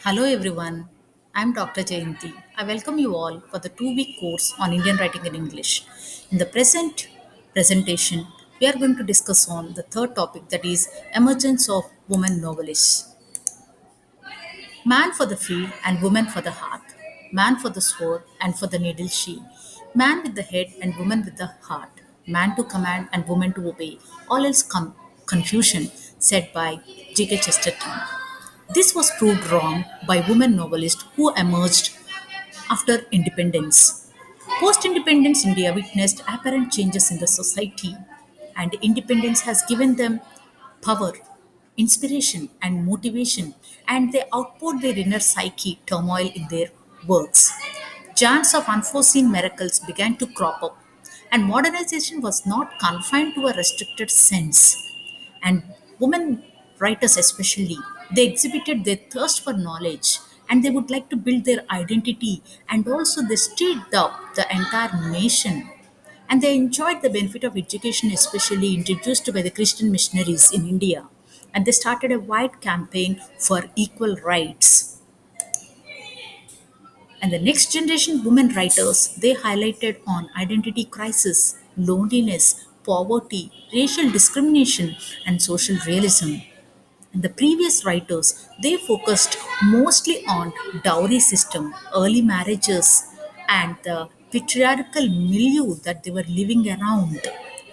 Hello everyone, I'm Dr. Jayanti. I welcome you all for the 2 week course on Indian writing in English. In the present presentation, we are going to discuss on the third topic, that is emergence of women novelists. Man for the field and woman for the hearth. Man for the sword and for the needle she. Man with the head and woman with the heart. Man to command and woman to obey. All else confusion, said by G.K. Chesterton. This was proved wrong by women novelists who emerged after independence. Post independence India witnessed apparent changes in the society, and independence has given them power, inspiration, and motivation, and they output their inner psyche turmoil in their works. Chants of unforeseen miracles began to crop up, and modernization was not confined to a restricted sense. And women writers, especially, they exhibited their thirst for knowledge and they would like to build their identity, and also they stirred up the entire nation. And they enjoyed the benefit of education, especially introduced by the Christian missionaries in India. And they started a wide campaign for equal rights. And the next generation women writers, they highlighted on identity crisis, loneliness, poverty, racial discrimination, and social realism. And the previous writers, they focused mostly on dowry system, early marriages, and the patriarchal milieu that they were living around,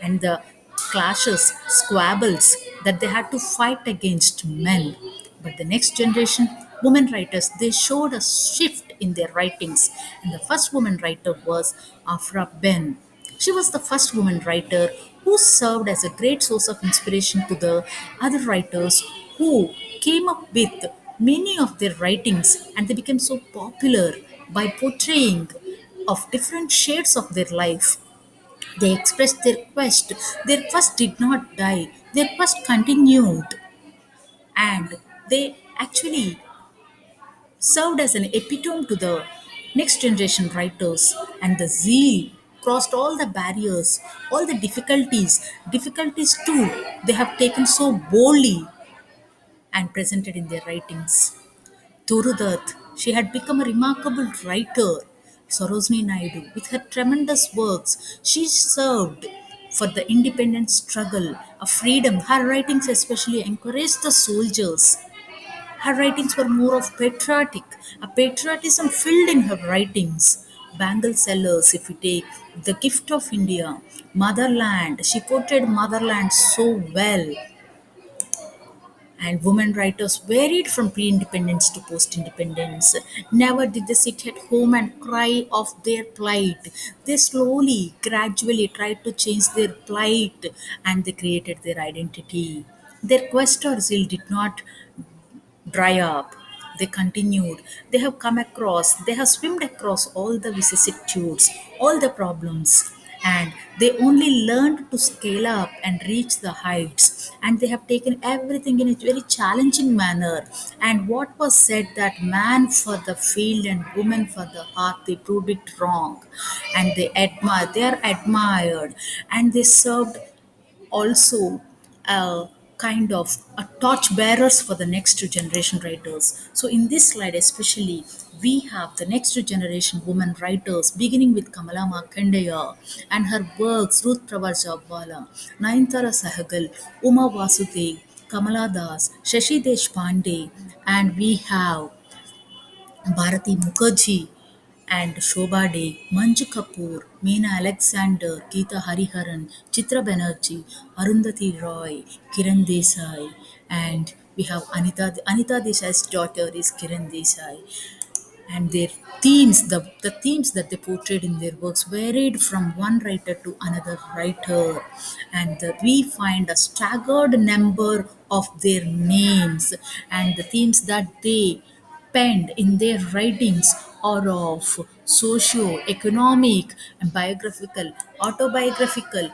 and the clashes, squabbles that they had to fight against men. But the next generation women writers, they showed a shift in their writings. And the first woman writer was Afra Ben. She was the first woman writer who served as a great source of inspiration to the other writers who came up with many of their writings, and they became so popular by portraying of different shades of their life. They expressed their quest. Their quest did not die. Their quest continued, and they actually served as an epitome to the next generation writers, and the zeal crossed all the barriers, all the difficulties too, they have taken so boldly and presented in their writings. Turudat, she had become a remarkable writer. Sarojini Naidu, with her tremendous works, she served for the independent struggle of freedom. Her writings especially encouraged the soldiers. Her writings were more of patriotic, a patriotism filled in her writings. Bangle Sellers, if we take The Gift of India, Motherland, she portrayed motherland so well. And women writers varied from pre independence to post independence. Never did they sit at home and cry of their plight. They slowly, gradually tried to change their plight, and they created their identity. Their quest or zeal did not dry up. They continued. They have come across, they have swimmed across all the vicissitudes, all the problems, and they only learned to scale up and reach the heights. And they have taken everything in a very challenging manner. And what was said that man for the field and woman for the heart, they proved it wrong. And they are admired, and they served also a kind of a torch bearers for the next generation writers. So in this slide especially, we have the next generation women writers, beginning with Kamala Markandeya and her works, Ruth Pravar Jabwala, Nayantara Sahagal, Uma Vasudev, Kamala Das, Shashi Deshpande, and we have Bharati Mukherjee and Shobha Dey, Manju Kapoor, Meena Alexander, Geeta Hariharan, Chitra Banerjee, Arundhati Roy, Kiran Desai, and we have Anita Desai's daughter is Kiran Desai. And their themes, the themes that they portrayed in their works varied from one writer to another writer. And we find a staggered number of their names, and the themes that they penned in their writings are of socio-economic and biographical, autobiographical.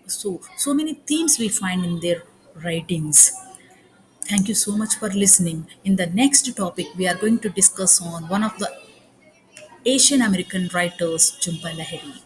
So many themes we find in their writings. Thank you so much for listening. In the next topic, we are going to discuss on one of the Asian American writers, Jhumpa Lahiri.